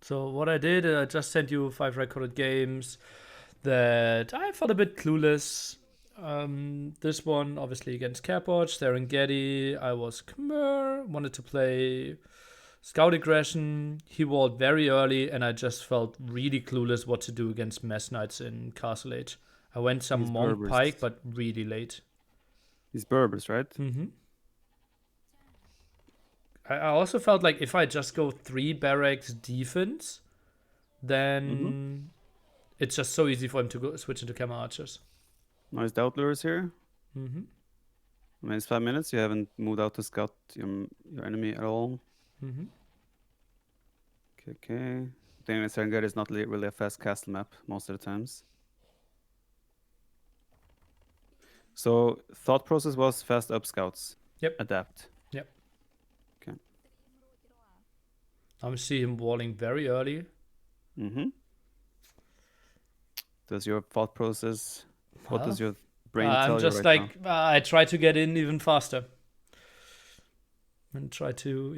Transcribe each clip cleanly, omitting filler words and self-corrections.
So what I did, I just sent you 5 recorded games that I felt a bit clueless. This one, obviously, against Capoch, Serengeti. I was Khmer, wanted to play Scout Aggression. He walled very early, and I just felt really clueless what to do against Mess Knights in Castle Age. I went some He's Monk Pike, Berbers. but really late. He's Berbers, right? Mm-hmm. I also felt like if I just go 3 barracks defense, Mm-hmm. then it's just so easy for him to go switch into Camel Archers. Nice doubt lures here. Mm-hmm. I mean, it's 5 minutes. You haven't moved out to scout your enemy at all. Mm-hmm. Okay. The enemy Serengeti is not really a fast castle map most of the times. So thought process was fast up scouts. Yep. Adapt. Yep. Okay. I see him walling very early. Mm-hmm. Does your thought process, what Well, does your brain I'm tell you just right now? like I try to get in even faster and try to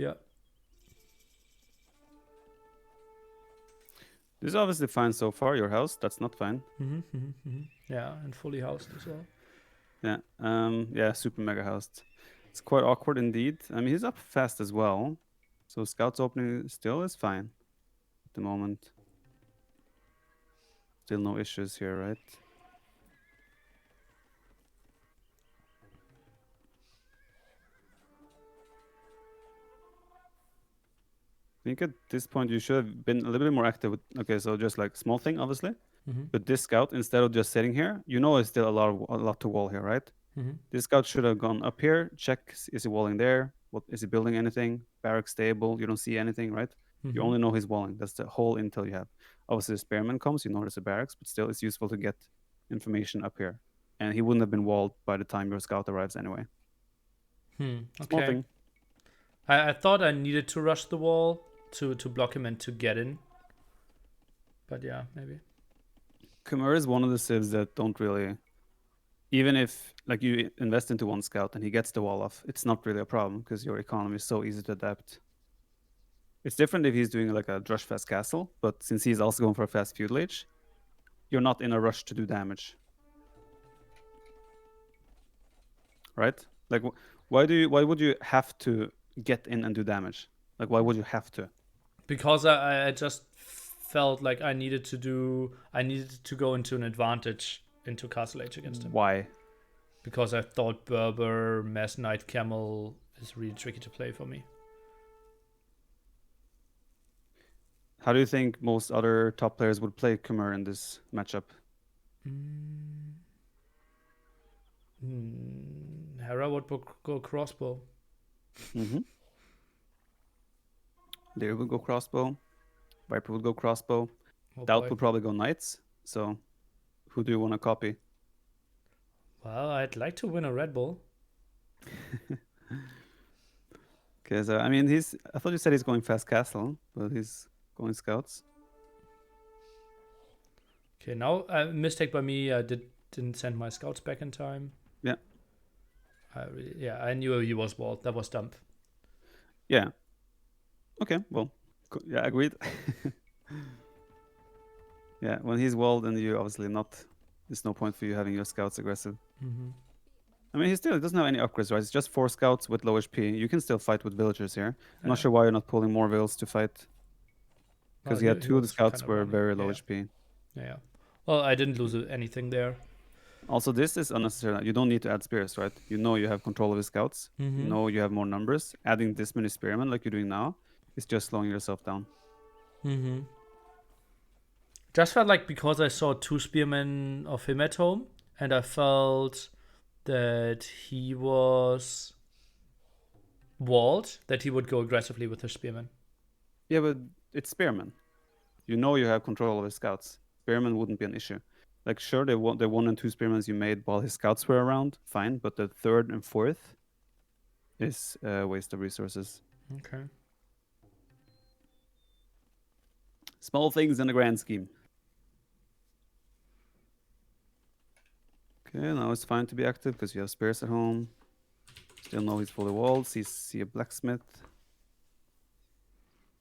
This is obviously fine so far. Your house, that's not fine. yeah, and fully housed as well. Yeah. Yeah, super mega housed. It's quite awkward indeed. I mean, he's up fast as well. So scouts opening still is fine at the moment. Still no issues here, right? I think at this point you should have been a little bit more active with, okay, so just like small thing, obviously. Mm-hmm. But this scout, instead of just sitting here, you know it's still a lot to wall here, right? Mm-hmm. This scout should have gone up here, check, is he walling there? What is he building anything? Barrack stable, you don't see anything, right? You Mm-hmm. only know he's walling. That's the whole intel you have. Obviously the spearman comes, you notice a barracks, but still it's useful to get information up here. And he wouldn't have been walled by the time your scout arrives anyway. Small Okay. thing. I thought I needed to rush the wall to block him and to get in, but yeah, maybe. Khmer is one of the civs that don't really, even if like you invest into one scout and he gets the wall off, it's not really a problem because your economy is so easy to adapt. It's different if he's doing like a drush fast castle, but since he's also going for a fast feudal age, you're not in a rush to do damage, right? Like, why would you have to get in and do damage? Like, why would you have to? Because I just felt like I needed to go into an advantage into Castle Age against him. Why? Because I thought Berber, Mass Knight, Camel is really tricky to play for me. How do you think most other top players would play Khmer in this matchup? Hera would go crossbow. Mm-hmm. Lear would go crossbow. Viper would go crossbow. Oh Doubt boy. would probably go knights. So, who do you want to copy? Well, I'd like to win a Red Bull. Okay, so I mean, I thought you said he's going fast castle, but he's going scouts. Okay, now mistake by me. I didn't send my scouts back in time. Yeah. I knew he was walled. That was dumb. Yeah. Okay. Well. Yeah. Agreed. Yeah. When he's walled, and you obviously not. There's no point for you having your scouts aggressive. Mm-hmm. I mean, he still doesn't have any upgrades, right? It's just 4 scouts with low HP. You can still fight with villagers here. I'm not sure why you're not pulling more vills to fight. Because Well, he had he 2 of the was kind scouts of were running. very low Yeah. HP. Yeah. Well, I didn't lose anything there. Also, this is unnecessary. You don't need to add spears, right? You know you have control of the scouts. Mm-hmm. You know you have more numbers. Adding this many spearmen like you're doing now is just slowing yourself down. Mm-hmm. Just felt like because I saw 2 spearmen of him at home, and I felt that he was walled, that he would go aggressively with the spearmen. Yeah, but it's spearmen. You know you have control of his scouts. Spearmen wouldn't be an issue. Like, sure, the 1 and 2 spearmen you made while his scouts were around, fine. But the 3rd and 4th is a waste of resources. Okay. Small things in the grand scheme. Okay, now it's fine to be active because you have spears at home. Still know he's fully walled. See a blacksmith.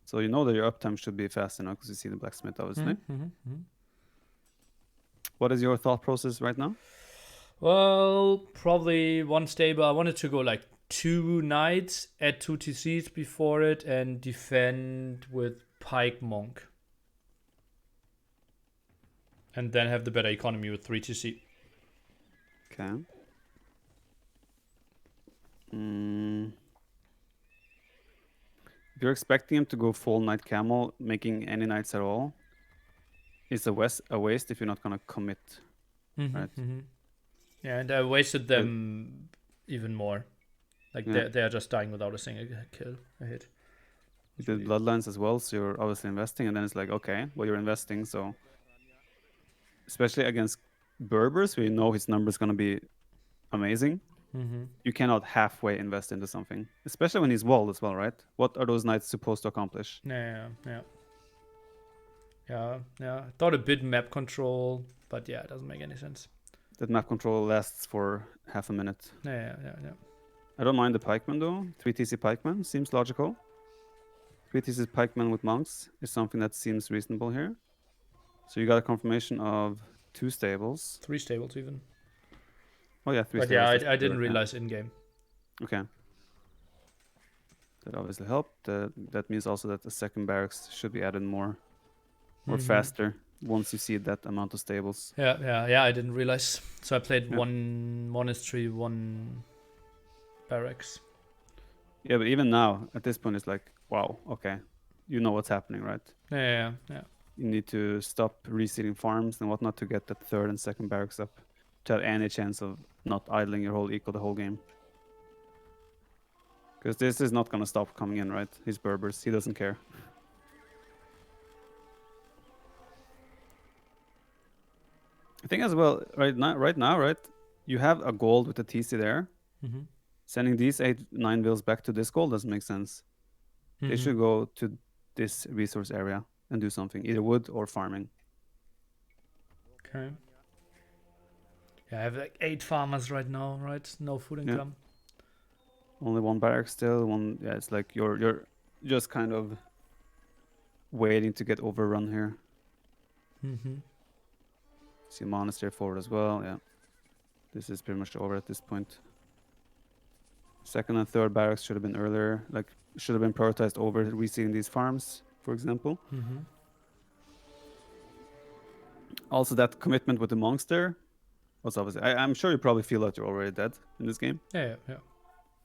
So you know that your uptime should be fast enough because you see the blacksmith, obviously. What is your thought process right now? Well, probably one stable. I wanted to go like 2 knights, add 2 TCs before it, and defend with Pike Monk. And then have the better economy with 3 TC. Okay. If you're expecting him to go full knight camel, making any knights at all, it's a waste if you're not gonna commit. Right. Yeah, and I wasted them even more. Like Yeah. they're just dying without a single kill. A hit. You did bloodlines as well, so you're obviously investing, and then it's like, okay, well, you're investing, so especially against Berbers, we know his number is gonna be amazing. You cannot halfway invest into something, especially when he's walled as well, right? What are those knights supposed to accomplish? Yeah. I thought a bit map control, but yeah, it doesn't make any sense. That map control lasts for half a minute. Yeah. I don't mind the pikeman though. 3 TC pikeman seems logical. 3 TC pikeman with monks is something that seems reasonable here. So you got a confirmation of 2 stables. 3 stables even. Oh yeah, 3 But stables. yeah, I didn't realize in game. Okay. That obviously helped. That means also that the second barracks should be added more or faster once you see that amount of stables. Yeah, I didn't realize. So I played 1 monastery, 1 barracks. Yeah, but even now, at this point, it's like, wow, okay. You know what's happening, right? Yeah. You need to stop reseeding farms and whatnot to get that third and second barracks up to have any chance of not idling your whole eco the whole game. Because this is not going to stop coming in, right? He's Berbers. He doesn't care. I think as well, right now, you have a gold with the TC there. Sending these 9 bills back to this gold doesn't make sense. They should go to this resource area and do something, either wood or farming. Okay. Yeah, I have like 8 farmers right now, right? No food income. Only 1 barrack still. One. Yeah, it's like you're just kind of waiting to get overrun here. See a monastery forward as well. Yeah, this is pretty much over at this point. Second and third barracks should have been earlier. Like should have been prioritized over reseeding these farms, for example. Also, that commitment with the monks there was obviously. I'm sure you probably feel that you're already dead in this game. Yeah.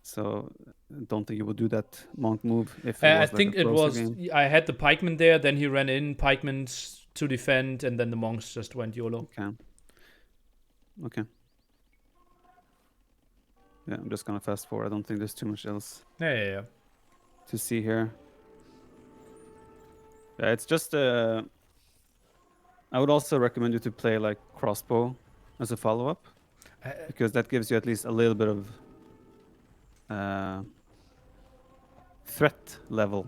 So I don't think you would do that monk move if I think it was. Game. I had the pikeman there, then he ran in pikemans to defend, and then the monks just went YOLO. Okay. Yeah, I'm just gonna fast forward. I don't think there's too much else. Yeah. To see here. Yeah, it's just. I would also recommend you to play like crossbow as a follow-up, because that gives you at least a little bit of threat level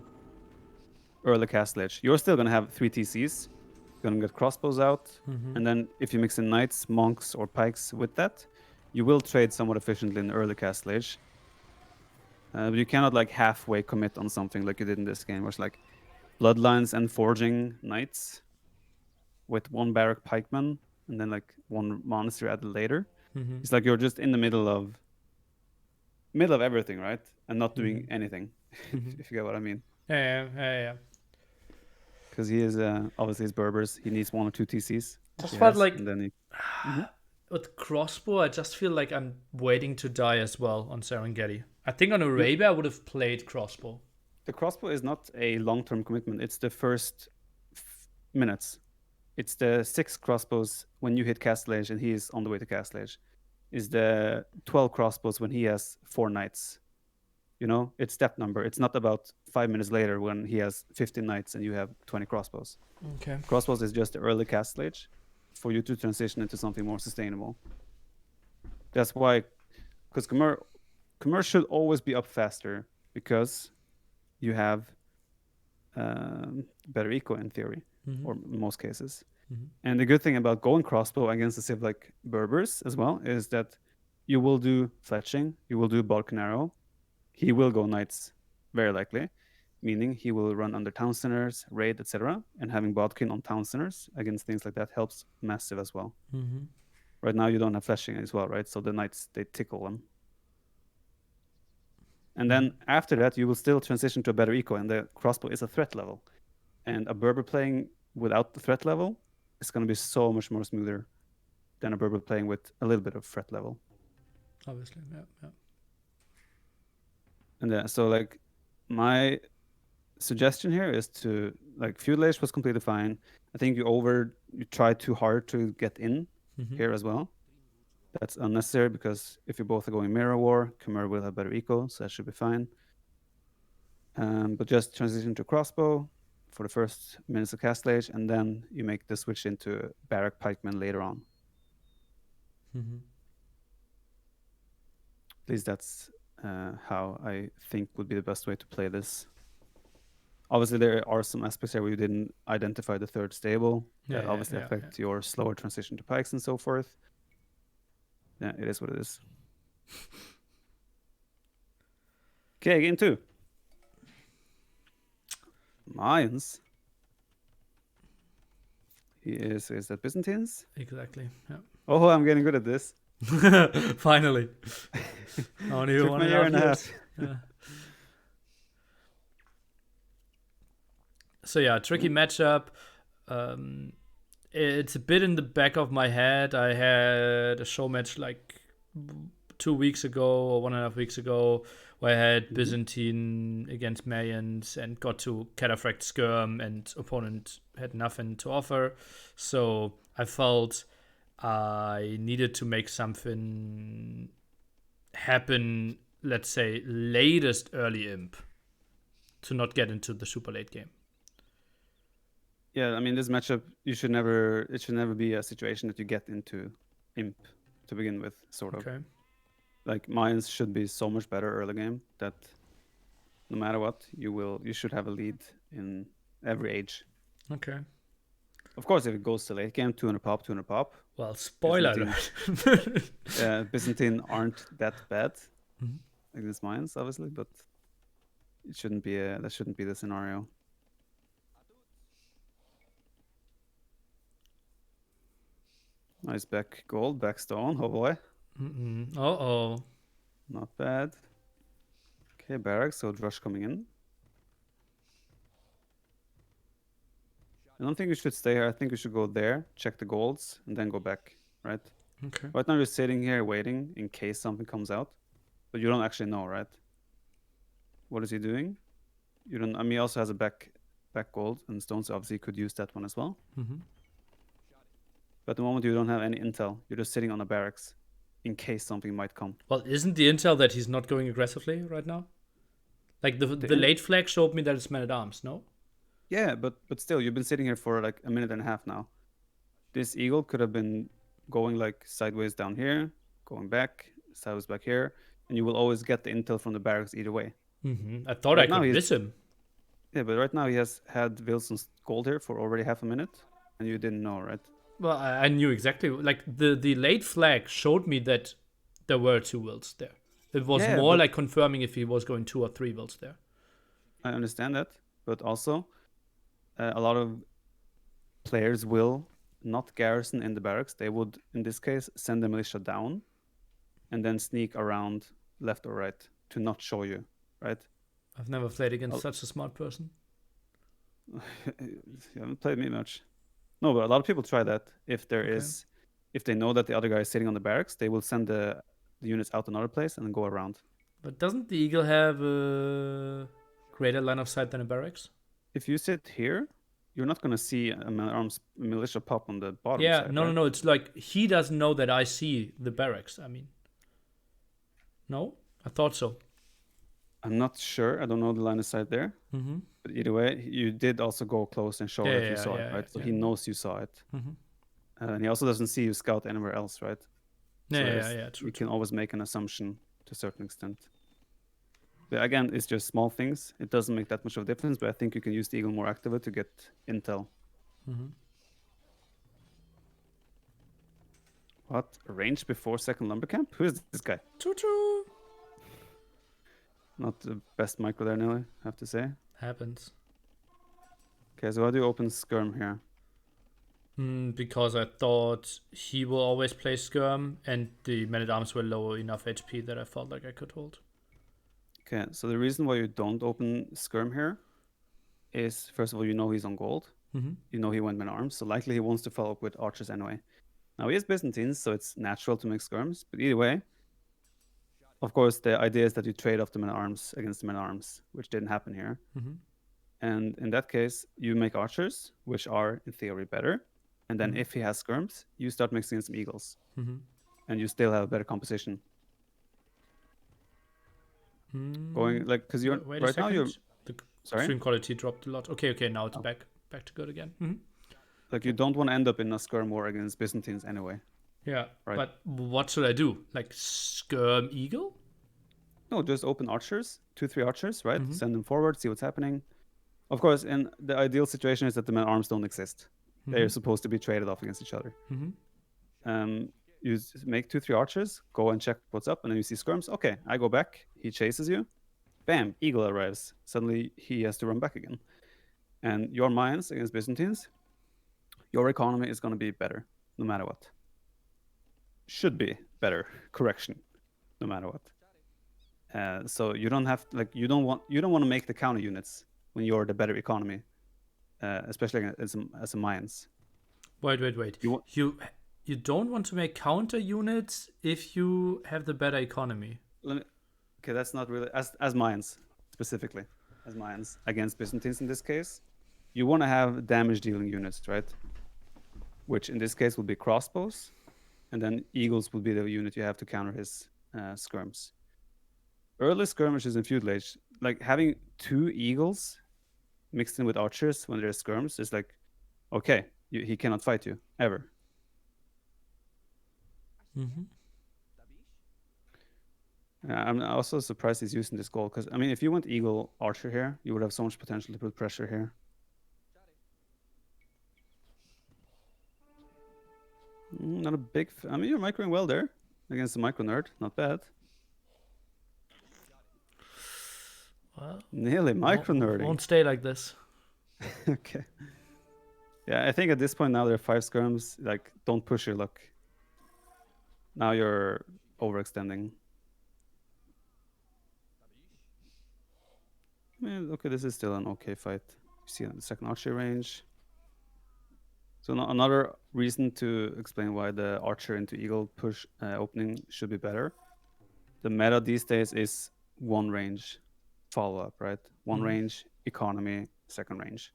early castlage. You're still gonna have 3 TCs. You're gonna get crossbows out, and then if you mix in knights, monks, or pikes with that, you will trade somewhat efficiently in early castlage. But you cannot like halfway commit on something like you did in this game, where it's like bloodlines and forging knights with 1 barrack pikeman and then like 1 monastery added later. It's like you're just in the middle of everything, right? And not doing anything. If you get what I mean. Yeah. Because he is obviously he's Berbers. He needs 1 or 2 TCs. Just felt like with crossbow, I just feel like I'm waiting to die as well on Serengeti. I think on Arabia I would have played crossbow. The crossbow is not a long-term commitment. It's the first minutes. It's the 6 crossbows when you hit castlage and he is on the way to castlage. Is the 12 crossbows when he has 4 knights. You know, it's step number. It's not about 5 minutes later when he has 15 knights and you have 20 crossbows. Okay. Crossbows is just the early castlage for you to transition into something more sustainable. That's why, because Khmer should always be up faster because you have better eco in theory, or in most cases. And the good thing about going crossbow against the civ like Berbers as well is that you will do fletching, you will do bow and arrow. He will go knights, very likely, meaning he will run under town centers, raid, etc. And having bodkin on town centers against things like that helps massive as well. Mm-hmm. Right now you don't have fleshing as well, right? So the knights, they tickle them. And then after that, you will still transition to a better eco, and the crossbow is a threat level. And a Berber playing without the threat level is going to be so much more smoother than a Berber playing with a little bit of threat level. Obviously, yeah. And so like my suggestion here is to like feudal age was completely fine. I think you try too hard to get in here as well. That's unnecessary because if you both are going mirror war, Khmer will have better eco, so that should be fine. But just transition to crossbow for the first minutes of castle age, and then you make the switch into barrack pikemen later on. At least that's how I think would be the best way to play this. Obviously, there are some aspects here where you didn't identify the third stable that obviously affect your slower transition to pikes and so forth. Yeah, it is what it is. Okay, game 2. Mayans. Is that Byzantines? Exactly. Yeah. Oh, I'm getting good at this. Finally. Only Took 1.5 years. Yeah. So yeah, tricky matchup. It's a bit in the back of my head. I had a show match like 2 weeks ago or 1.5 weeks ago where I had Byzantine against Mayans and got to cataphract skirm, and opponent had nothing to offer. So I felt I needed to make something happen, let's say latest early imp, to not get into the super late game. Yeah, I mean, this matchup, it should never be a situation that you get into imp to begin with, sort of. Okay. Like Mayans should be so much better early game that no matter what, you should have a lead in every age. Okay. Of course, if it goes to late game, 200 pop. Well, spoiler alert. Byzantine aren't that bad against Mayans, obviously, but it shouldn't be that shouldn't be the scenario. Nice back gold, back stone. Oh boy. Uh-oh. Not bad. Okay, barracks, so Drush coming in. I don't think we should stay here. I think we should go there, check the golds, and then go back, right? Okay. Right now we're sitting here waiting in case something comes out. But you don't actually know, right? What is he doing? You don't. I mean, he also has a back gold and stones. Obviously, you could use that one as well. But at the moment, you don't have any intel. You're just sitting on a barracks in case something might come. Well, isn't the intel that he's not going aggressively right now? Like the late flag showed me that it's man-at-arms, no? Yeah, but still, you've been sitting here for like a minute and a half now. This eagle could have been going like sideways down here, going back, sideways back here, and you will always get the intel from the barracks either way. I thought I could miss him. Yeah, but right now he has had Wilson's gold here for already half a minute, and you didn't know, right? Well, I knew exactly. Like the late flag showed me that there were 2 wills there. It was more like confirming if he was going 2 or 3 wills there. I understand that, but also a lot of players will not garrison in the barracks. They would, in this case, send the militia down and then sneak around left or right to not show you, right? I've never played against such a smart person. You haven't played me much. No, but a lot of people try that. If they know that the other guy is sitting on the barracks, they will send the units out another place and then go around. But doesn't the eagle have a greater line of sight than a barracks? If you sit here, you're not going to see a militia pop on the bottom side. Yeah, no. It's like he doesn't know that I see the barracks. I mean, no? I thought so. I'm not sure. I don't know the line of sight there. But either way, you did also go close and show that you saw it, right? So he knows you saw it. And he also doesn't see you scout anywhere else, right? True. You can always make an assumption to a certain extent. But again, it's just small things. It doesn't make that much of a difference, but I think you can use the eagle more actively to get intel. What? Range before second lumber camp? Who is this guy? Choo-choo. Not the best micro there, Nelly, I have to say. Happens. Okay, so how do you open skirm here? Because I thought he will always play Skirm, and the men at arms were low enough HP that I felt like I could hold. Okay, so the reason why you don't open skirm here is, first of all, you know he's on gold. Mm-hmm. You know he went men arms, so likely he wants to follow up with archers anyway. Now he is Byzantines, so it's natural to make skirms, but either way, of course, the idea is that you trade off the men arms against the men arms, which didn't happen here. Mm-hmm. And in that case, you make archers, which are in theory better. And then Mhm. if he has skirms, you start mixing in some eagles, Mm-hmm. and you still have a better composition. Going like because you're Wait a right now second. you're The sorry, stream quality dropped a lot. Okay, now it's Oh. back to good again. Mm-hmm. like you don't want to end up in a skirm war against Byzantines anyway. Yeah, Right. but what should I do? Like Skirm Eagle? No, just open archers, 2-3 archers, right? Mhm. Send them forward, see what's happening. Of course, in the ideal situation is that the men arms don't exist. They're supposed to be traded off against each other. Mm-hmm. You make 2-3 archers, go and check what's up, and then you see skirms. Okay, I go back. He chases you. Bam, eagle arrives. Suddenly he has to run back again. And your Mayans against Byzantines, your economy is going to be better, no matter what. Should be better. Correction, no matter what. So you don't have you don't want to make the counter units when you're the better economy, especially as a Mayans. Wait. You don't want to make counter units if you have the better economy. Okay, that's not really as Mayans specifically, as Mayans against Byzantines in this case. You want to have damage dealing units, right? Which in this case will be crossbows, and then eagles will be the unit you have to counter his skirms. Early skirmishes in feudal age, like having 2 eagles mixed in with archers when there's skirms is like, okay, he cannot fight you ever. Mm-hmm. I'm also surprised he's using this goal because I mean, if you went eagle archer here, you would have so much potential to put pressure here. Not a big. I mean, you're microing well there against the micro nerd. Not bad. Well, Nearly micro nerding. Won't stay like this. Okay. Yeah, I think at this point now there are 5 skirms. Like, don't push your luck. Now you're overextending. I mean, okay, this is still an okay fight. You see on the second archer range. So another reason to explain why the archer into eagle push opening should be better. The meta these days is 1 range follow-up, right? 1 range, economy, second range.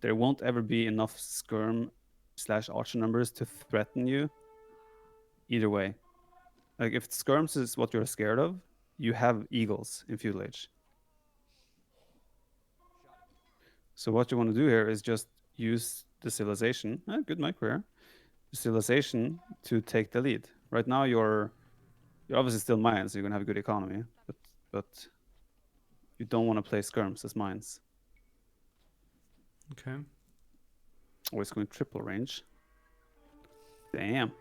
There won't ever be enough skirm/archer numbers to threaten you either way. Like if skirms is what you're scared of, you have eagles in feudal age. So what you want to do here is just use the civilization. Good micro here. The civilization to take the lead. Right now you're obviously still Mayans, so you're gonna have a good economy, but you don't want to play skirms as Mayans. Okay. Oh, it's going triple range. Damn.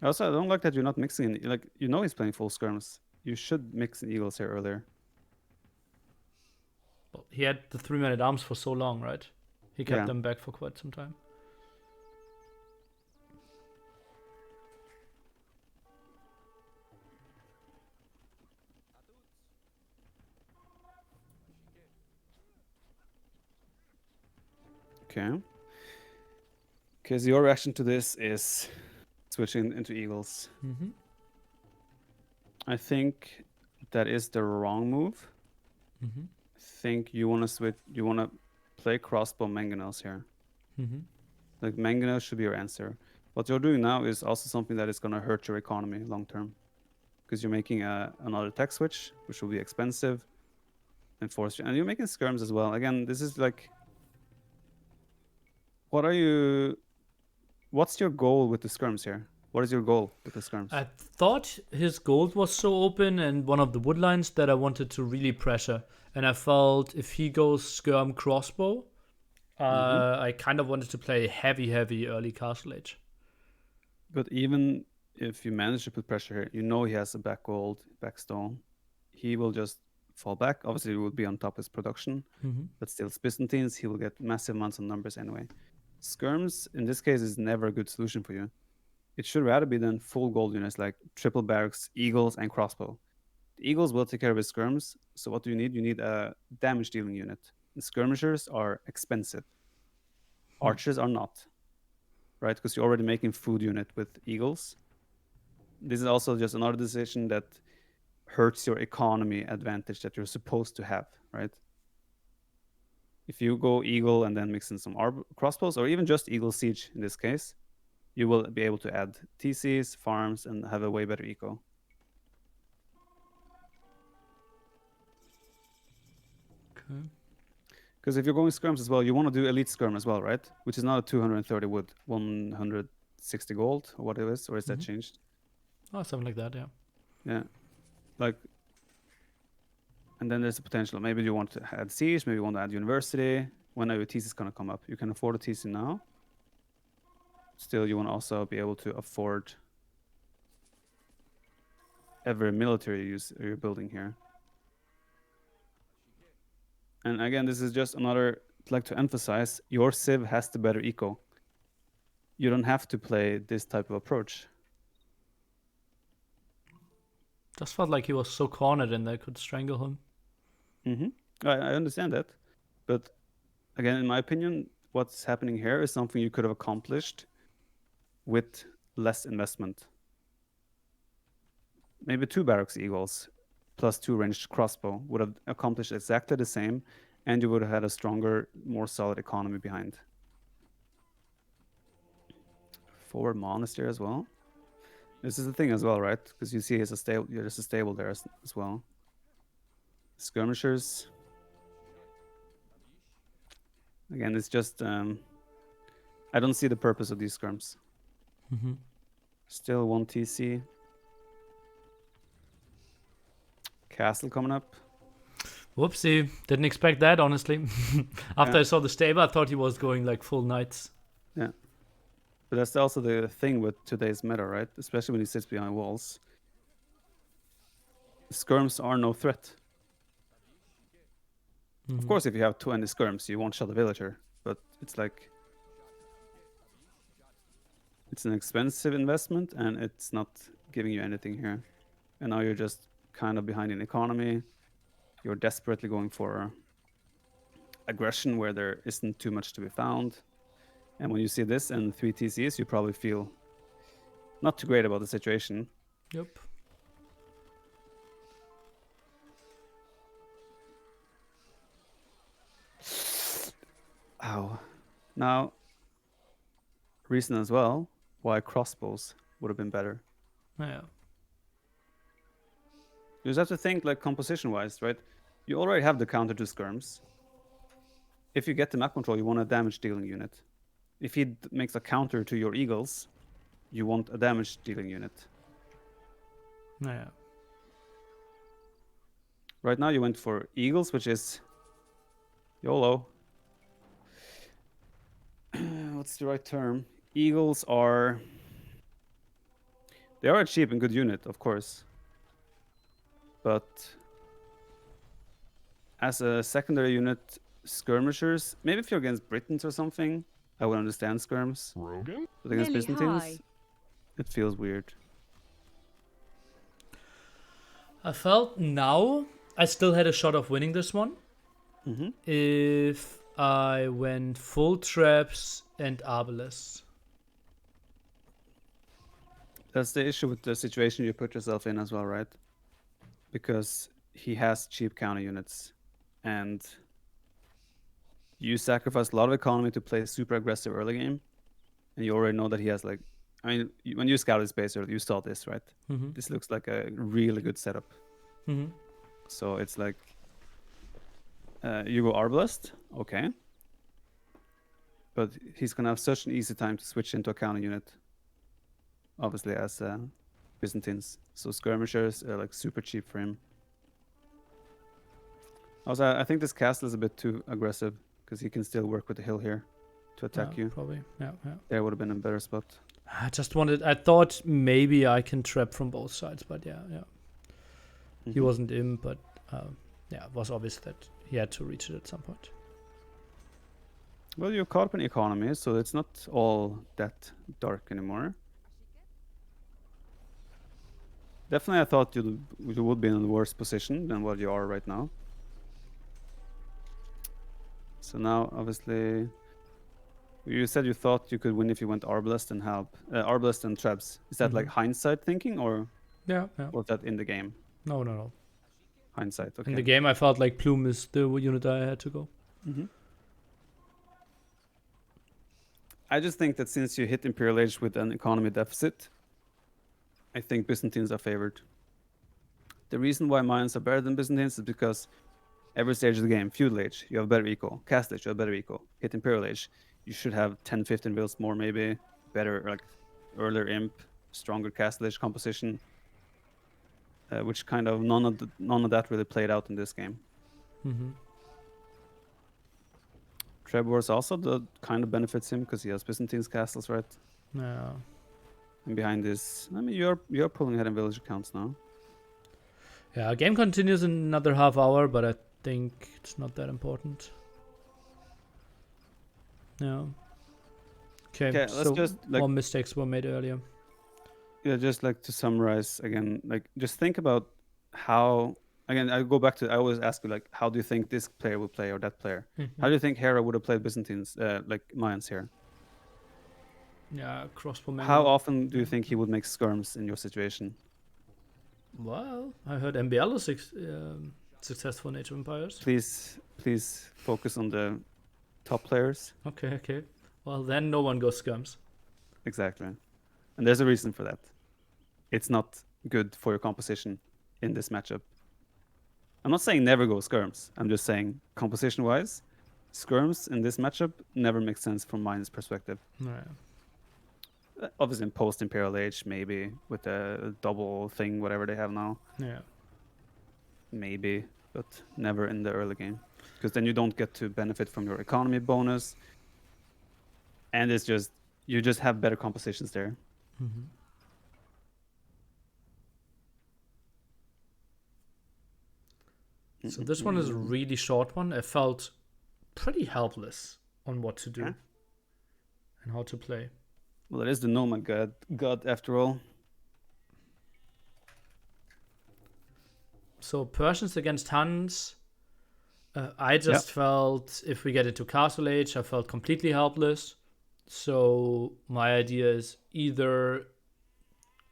Also, I don't like that you're not mixing in. Like, you know he's playing full skirms. You should mix in eagles here earlier. Well, he had the 3 men at arms for so long, right? He kept them back for quite some time. Okay. Okay, so your reaction to this is switching into eagles. Mm-hmm. I think that is the wrong move. Mm-hmm. I think you want to switch. You want to play crossbow mangonels here. Mm-hmm. Like mangonels should be your answer. What you're doing now is also something that is going to hurt your economy long term, because you're making another tech switch, which will be expensive, and you're making skirms as well. Again, this is like, what's your goal with the skirms here? What is your goal with the skirms? I thought his gold was so open and one of the wood lines that I wanted to really pressure. And I felt if he goes skirm crossbow, I kind of wanted to play heavy early castle age. But even if you manage to put pressure here, you know he has a back gold, back stone. he will just fall back. Obviously, he will be on top of his production, but still, it's Byzantines. He will get massive amounts of numbers anyway. Skirms, in this case, is never a good solution for you. It should rather be then full gold units like triple barracks, eagles, and crossbow. The eagles will take care of his skirms. So what do you need? You need a damage dealing unit. The skirmishers are expensive. Archers are not, right? Because you're already making food unit with eagles. This is also just another decision that hurts your economy advantage that you're supposed to have, right? If you go eagle and then mix in some crossbows, or even just eagle siege in this case, you will be able to add TCs, farms, and have a way better eco. Okay. Because if you're going skirms as well, you want to do elite skirm as well, right? Which is not a 230 wood, 160 gold, or what it is, or is that changed? Oh, something like that, yeah. Yeah. Like, and then there's a potential. Maybe you want to add siege, maybe you want to add university. When are your TC is going to come up? You can afford a TC now. Still, you want to also be able to afford every military use you're building here. And again, this is just another, I'd like to emphasize, your Civ has the better eco. You don't have to play this type of approach. Just felt like he was so cornered and they could strangle him. I understand that. But again, in my opinion, what's happening here is something you could have accomplished with less investment. Maybe 2 barracks eagles plus 2 ranged crossbow would have accomplished exactly the same, and you would have had a stronger, more solid economy behind. Forward monastery as well. This is the thing as well, right? Because you see there's a stable there as well. Skirmishers. Again, it's just I don't see the purpose of these skirms. Still 1 TC. Castle coming up. Whoopsie. Didn't expect that, honestly. After I saw the stable, I thought he was going like full knights. Yeah. But that's also the thing with today's meta, right? Especially when he sits behind walls. Skirms are no threat. Of course, if you have 20 skirms, you won't shot a villager. But it's like... it's an expensive investment, and it's not giving you anything here. And now you're just kind of behind in economy. You're desperately going for aggression where there isn't too much to be found. And when you see this and 3 TCs, you probably feel not too great about the situation. Yep. Ow. Now, reason as well why crossbows would have been better. Yeah. You just have to think like composition-wise, right? You already have the counter to skirms. If you get the map control, you want a damage dealing unit. If he makes a counter to your eagles, you want a damage dealing unit. Yeah. Right now you went for eagles, which is YOLO. What's the right term? Eagles are... they are a cheap and good unit, of course. But as a secondary unit, skirmishers, maybe if you're against Britons or something, I would understand skirms. Rogan? But against Lily, Byzantines, hi. it feels weird. I felt now I still had a shot of winning this one. If I went full traps and arbalists. That's the issue with the situation you put yourself in as well, right? Because he has cheap counter units, and you sacrifice a lot of economy to play super aggressive early game, and you already know that he has like... I mean, when you scouted space earlier, you saw this, right? This looks like a really good setup. So it's like... you go Arbalest, okay. But he's gonna have such an easy time to switch into a counter unit. Obviously, as Byzantines. So skirmishers are like super cheap for him. Also, I think this castle is a bit too aggressive because he can still work with the hill here to attack you. Probably. Yeah. There would have been a better spot. I thought maybe I can trap from both sides, but yeah. He Mhm. wasn't in, but yeah, it was obvious that he had to reach it at some point. Well, you're caught up in economy, so it's not all that dark anymore. Definitely, I thought you would be in a worse position than what you are right now. So now, obviously, you said you thought you could win if you went Arbalest and help Arbalest and Trebs. Is that like hindsight thinking, or Yeah, yeah. was that in the game? No. Hindsight, okay. In the game, I felt like Plume is the unit I had to go. Mm-hmm. I just think that since you hit Imperial Age with an economy deficit, I think Byzantines are favored. The reason why Mayans are better than Byzantines is because every stage of the game, Feudal Age, you have better eco. Castle Age, you have better eco. Hit Imperial Age, you should have 10, 15 builds more, maybe. Better, like, earlier imp, stronger Castle Age composition. Which kind of none of that really played out in this game. Mm-hmm. Trevor's also the kind of benefits him because he has Byzantines castles, right? Yeah. And behind this, I mean, you're pulling ahead in villager counts now. Yeah, game continues in another half hour, but I think it's not that important. Yeah. Okay, Let's so just like more mistakes were made earlier. yeah, just like to summarize again, like just think about how again I go back to I always ask you like how do you think this player will play or that player? How do you think Hera would have played Byzantines like Mayans here? Yeah, crossbow man. How often do you think he would make skirms in your situation? Well, I heard MBL is successful in Age of Empires. Please focus on the top players. Okay. Well, then no one goes scums. Exactly. And there's a reason for that. It's not good for your composition in this matchup. I'm not saying never go skirms. I'm just saying composition-wise, skirms in this matchup never makes sense from Mine's perspective. Yeah. Obviously in post-Imperial Age, maybe, with the double thing, whatever they have now. Yeah. Maybe, but never in the early game. Because then you don't get to benefit from your economy bonus. And it's just, you just have better compositions there. Mm-hmm. So this one is a really short one. I felt pretty helpless on what to do and how to play. Well, it is the Nomad god after all. So Persians against Huns. I just felt if we get into Castle Age, I felt completely helpless. So my idea is either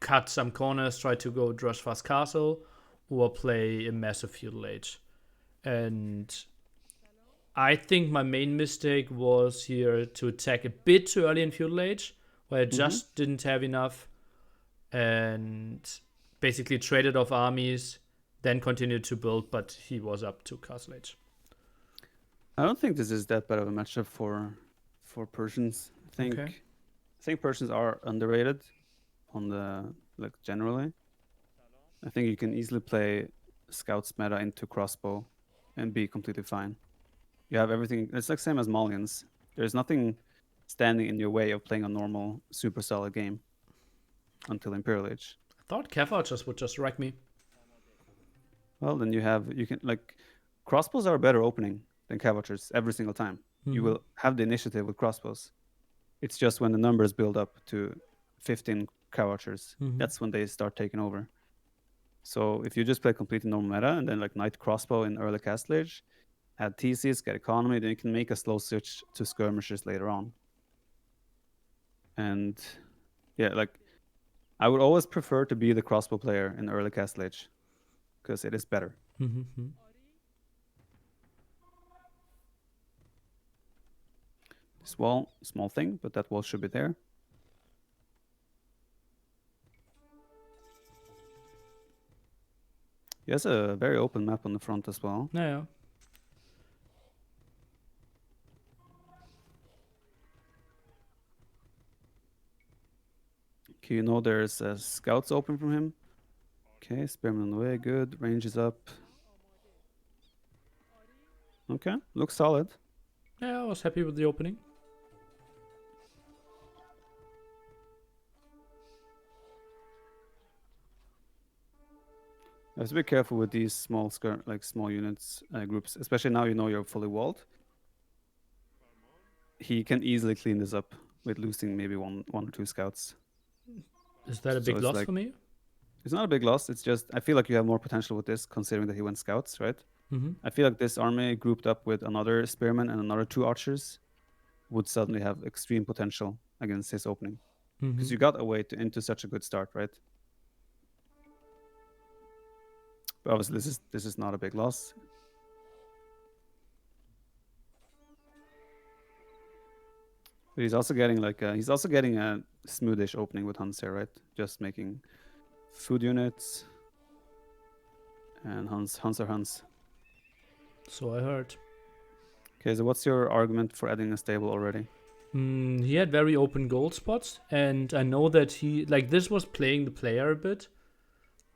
cut some corners, try to go Droshvar's Castle, or play a massive Feudal Age. And I think my main mistake was here to attack a bit too early in Feudal Age, where I just didn't have enough, and basically traded off armies, then continued to build, but he was up to Castle Age. I don't think this is that bad of a matchup for Persians. I think Persians are underrated on the generally. I think you can easily play Scouts meta into crossbow and be completely fine. You have everything. It's like same as Malayans. There's nothing standing in your way of playing a normal super solid game until Imperial Age. I thought Cav would just wreck me. Well, then you can like crossbows are a better opening than Cav Archers every single time. You will have the initiative with crossbows. It's just when the numbers build up to 15 Cav Archers, that's when they start taking over. So if you just play completely normal meta and then like Knight Crossbow in early Castle Age, add TCs, get economy, then you can make a slow switch to skirmishers later on. And yeah, like I would always prefer to be the crossbow player in early Castle Age because it is better. This wall, small thing, but that wall should be there. He has a very open map on the front as well. Yeah. Okay, you know there's scouts open from him. Okay, Spearman on the way, good. Range is up. Okay, looks solid. Yeah, I was happy with the opening. I have to be careful with these small small units groups, especially now you know you're fully walled. He can easily clean this up with losing maybe one or two scouts. Is that a So big it's loss like, for me? it's not a big loss. It's just I feel like you have more potential with this, considering that he went scouts, right? Mm-hmm. I feel like this army grouped up with another spearman and another 2 archers would suddenly have extreme potential against his opening, because Mm-hmm. you got away into such a good start, right? But obviously, this is not a big loss. But he's also getting a smoothish opening with Huns here, right? Just making food units, and Huns are Huns. So I heard. Okay, so what's your argument for adding a stable already? He had very open gold spots, and I know that this was playing the player a bit.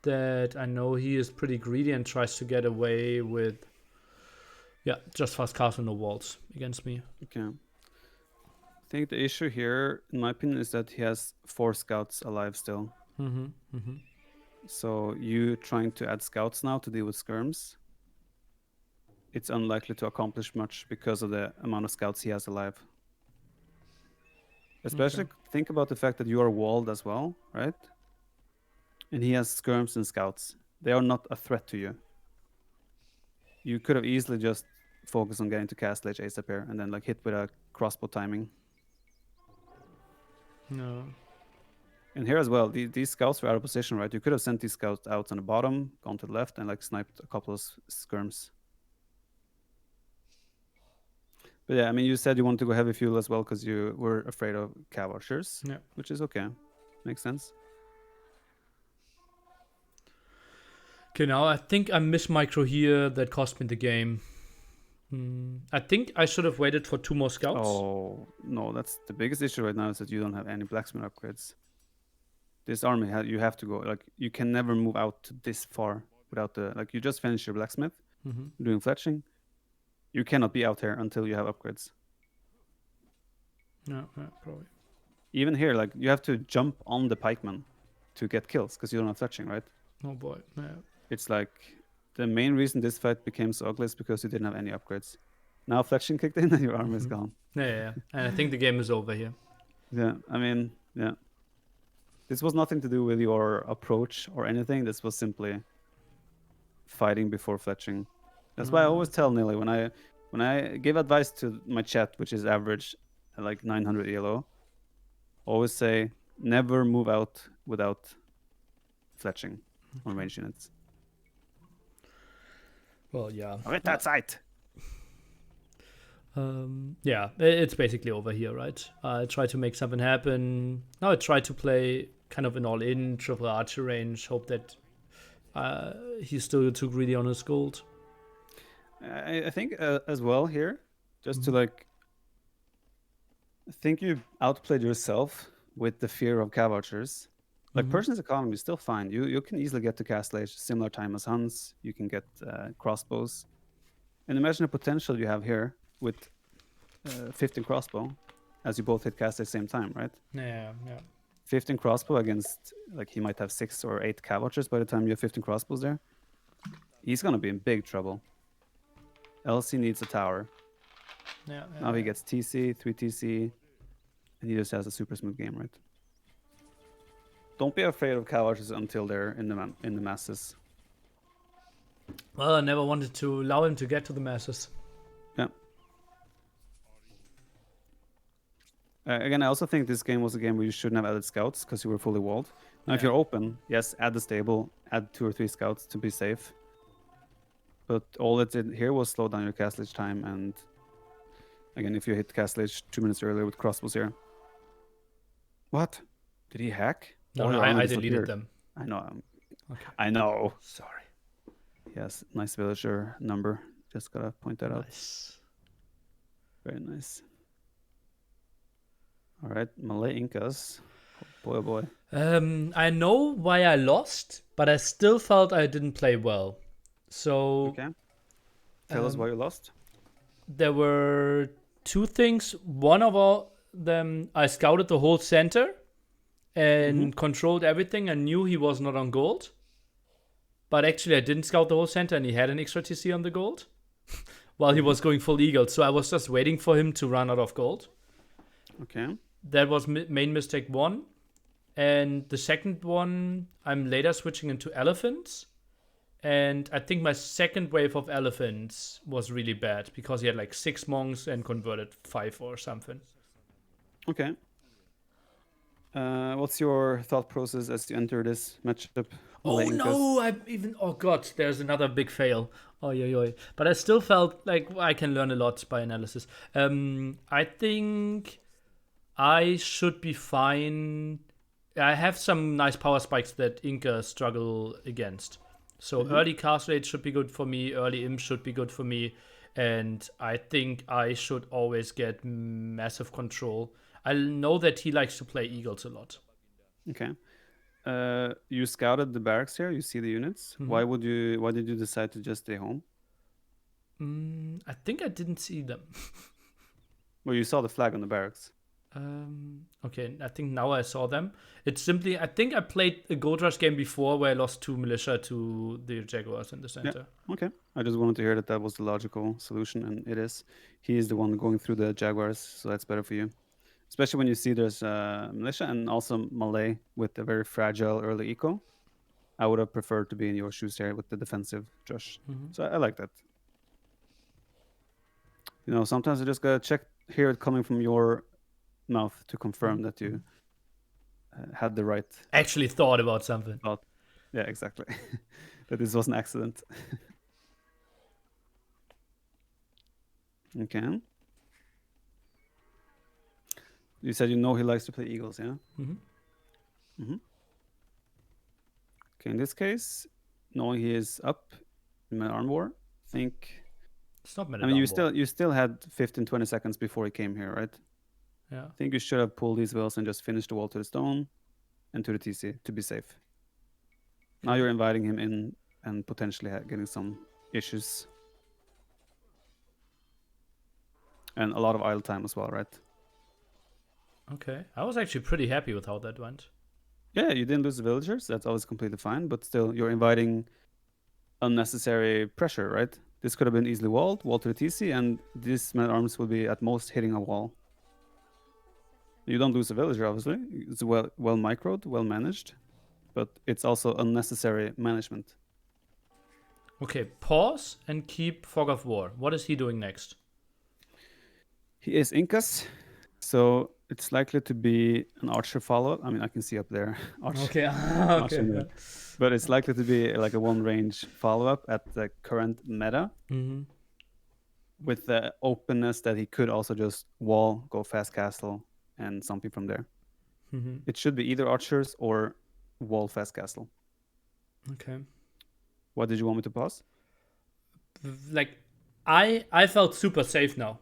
That I know he is pretty greedy and tries to get away with, just fast castle no walls against me. Okay. I think the issue here, in my opinion, is that he has 4 scouts alive still. Mm-hmm. Mm-hmm. So you trying to add scouts now to deal with skirms, it's unlikely to accomplish much because of the amount of scouts he has alive. Especially think about the fact that you are walled as well, right? And he has skirms and scouts. They are not a threat to you. You could have easily just focused on getting to Castle Age ASAP here and then like hit with a crossbow timing. No. And here as well, these scouts were out of position, right? You could have sent these scouts out on the bottom, gone to the left, and like sniped a couple of skirms. But yeah, I mean, you said you wanted to go heavy fuel as well because you were afraid of cav archers, Yeah. which is okay. Makes sense. Okay, now I think I missed micro here. That cost me the game. I think I should have waited for 2 more scouts. Oh, no, that's the biggest issue right now is that you don't have any blacksmith upgrades. This army, you have to go, like, you can never move out this far without you just finished your blacksmith, doing fletching. You cannot be out here until you have upgrades. Yeah, probably. Even here, like, you have to jump on the pikeman to get kills because you don't have fletching, right? Oh boy, yeah. It's like the main reason this fight became so ugly is because you didn't have any upgrades. Now fletching kicked in and your armor is gone. Yeah. And I think the game is over here. Yeah, I mean, yeah. This was nothing to do with your approach or anything. This was simply fighting before fletching. That's why I always tell Nilly when I give advice to my chat, which is average like 900 ELO, always say never move out without fletching on range units. Well, yeah. With that sight. Yeah, it's basically over here, right? I try to make something happen. Now I try to play kind of an all-in triple archer range. Hope that he's still too greedy on his gold. I think as well here, just to like, I think you outplayed yourself with the fear of cav archers. Like Persian's economy is still fine. You can easily get to Castle Age, similar time as Huns. You can get crossbows. And imagine the potential you have here with 15 crossbow, as you both hit Castle at the same time, right? Yeah. 15 crossbow against, like, he might have 6 or 8 cav archers by the time you have 15 crossbows there. He's gonna be in big trouble. Else he needs a tower. Yeah. Now he gets TC, 3 TC, and he just has a super smooth game, right? Don't be afraid of cav archers until they're in the masses. Well, I never wanted to allow him to get to the masses. Yeah. Again, I also think this game was a game where you shouldn't have added scouts because you were fully walled. Now, if you're open, yes, add the stable, add 2 or 3 scouts to be safe. But all it did here was slow down your Castle Age time, and again, if you hit Castle Age 2 minutes earlier with crossbows here. What? Did he hack? No, I deleted them. I know. Okay. I know. Sorry. Yes, nice villager number. Just gotta point that out. Nice. Very nice. All right, Malay Incas. Oh boy. I know why I lost, but I still felt I didn't play well. So Okay. Tell us why you lost. There were 2 things. One of them, I scouted the whole center and controlled everything and knew he was not on gold. But actually, I didn't scout the whole center, and he had an extra TC on the gold while he was going full eagle. So I was just waiting for him to run out of gold. Okay. That was main mistake one. And the second one, I'm later switching into elephants. And I think my second wave of elephants was really bad because he had like 6 monks and converted 5 or something. Okay. What's your thought process as you enter this matchup? Malay Oh Incas? no, oh god, there's another big fail. Oh yeah. But I still felt like I can learn a lot by analysis. I think I should be fine. I have some nice power spikes that Inca struggle against. So early cast rate should be good for me, early imp should be good for me, and I think I should always get massive control. I know that he likes to play eagles a lot. Okay. You scouted the barracks here. You see the units. Mhm. Why did you decide to just stay home? I think I didn't see them. Well, you saw the flag on the barracks. Okay, I think now I saw them. It's simply, I think I played a Gold Rush game before where I lost 2 militia to the Jaguars in the center. Okay. I just wanted to hear that was the logical solution, and it is. He is the one going through the Jaguars, so that's better for you. Especially when you see there's militia and also Malay with a very fragile early eco. I would have preferred to be in your shoes here with the defensive Josh. So I like that. You know, sometimes you just gotta hear it coming from your mouth to confirm that you had the right Actually thought about something. thought. Yeah, exactly. That this was an accident. Okay. You said you know he likes to play eagles, yeah? Okay, in this case, knowing he is up in my arm war, I think. It's not I mean, you still had 15, 20 seconds before he came here, right? Yeah. I think you should have pulled these wheels and just finished the wall to the stone and to the TC to be safe. Now you're inviting him in and potentially getting some issues. And a lot of idle time as well, right? Okay. I was actually pretty happy with how that went. Yeah, you didn't lose the villagers. That's always completely fine. But still, you're inviting unnecessary pressure, right? This could have been easily wall to the TC, and these men at arms will be at most hitting a wall. You don't lose a villager, obviously. It's well microed, well managed, but it's also unnecessary management. Okay, pause and keep Fog of War. What is he doing next? He is Incas, so it's likely to be an archer follow-up. I mean, I can see up there. Okay. Okay. But it's likely to be like a one-range follow-up at the current meta. With the openness that he could also just wall, go fast castle, and something from there. It should be either archers or wall fast castle. Okay. What did you want me to pause? Like, I felt super safe now.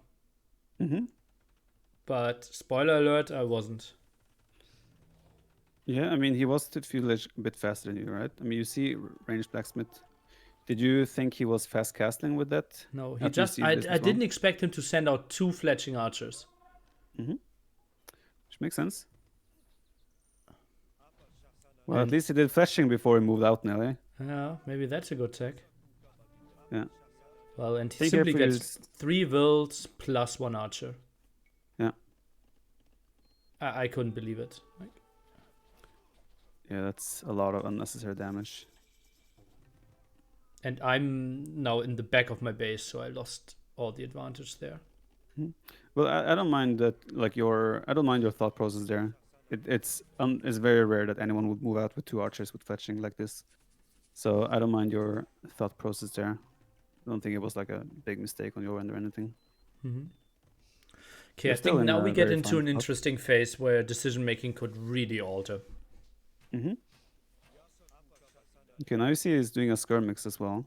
But spoiler alert, I wasn't. Yeah, I mean, he was to feel a bit faster than you, right? I mean, you see ranged blacksmith. Did you think he was fast casting with that? No, he just. I didn't expect him to send out 2 fletching archers. Which makes sense. Well, at least he did fletching before he moved out now, eh? Yeah, maybe that's a good tech. Yeah. Well, and he simply gets 3 wills plus 1 archer. Yeah. I couldn't believe it. Yeah, that's a lot of unnecessary damage. And I'm now in the back of my base, so I lost all the advantage there. Well, I don't mind that. Like I don't mind your thought process there. It's very rare that anyone would move out with 2 archers with fletching like this. So I don't mind your thought process there. I don't think it was like a big mistake on your end or anything. Okay, I think now we get into an interesting phase where decision making could really alter. Okay, now you see he's doing a skirmix as well.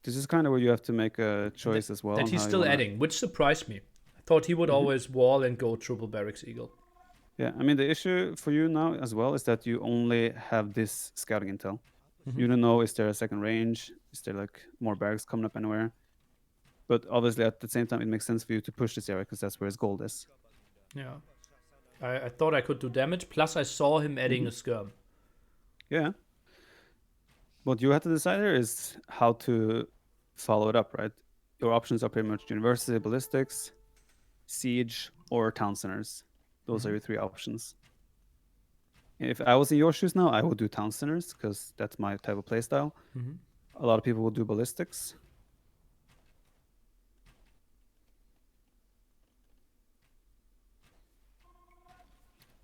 This is kind of where you have to make a choice as well. That he's still adding, which surprised me. I thought he would always wall and go triple barracks eagle. Yeah, I mean, the issue for you now as well is that you only have this scouting intel. You don't know, is there a second range? Is there like more barracks coming up anywhere? But obviously at the same time, it makes sense for you to push this area because that's where his gold is. Yeah. I thought I could do damage, plus I saw him adding a skirm. Yeah. what you have to decide here is how to follow it up, right? Your options are pretty much university, ballistics, siege, or town centers. Those are your three options. If I was in your shoes now, I would do town centers because that's my type of playstyle. A lot of people will do ballistics.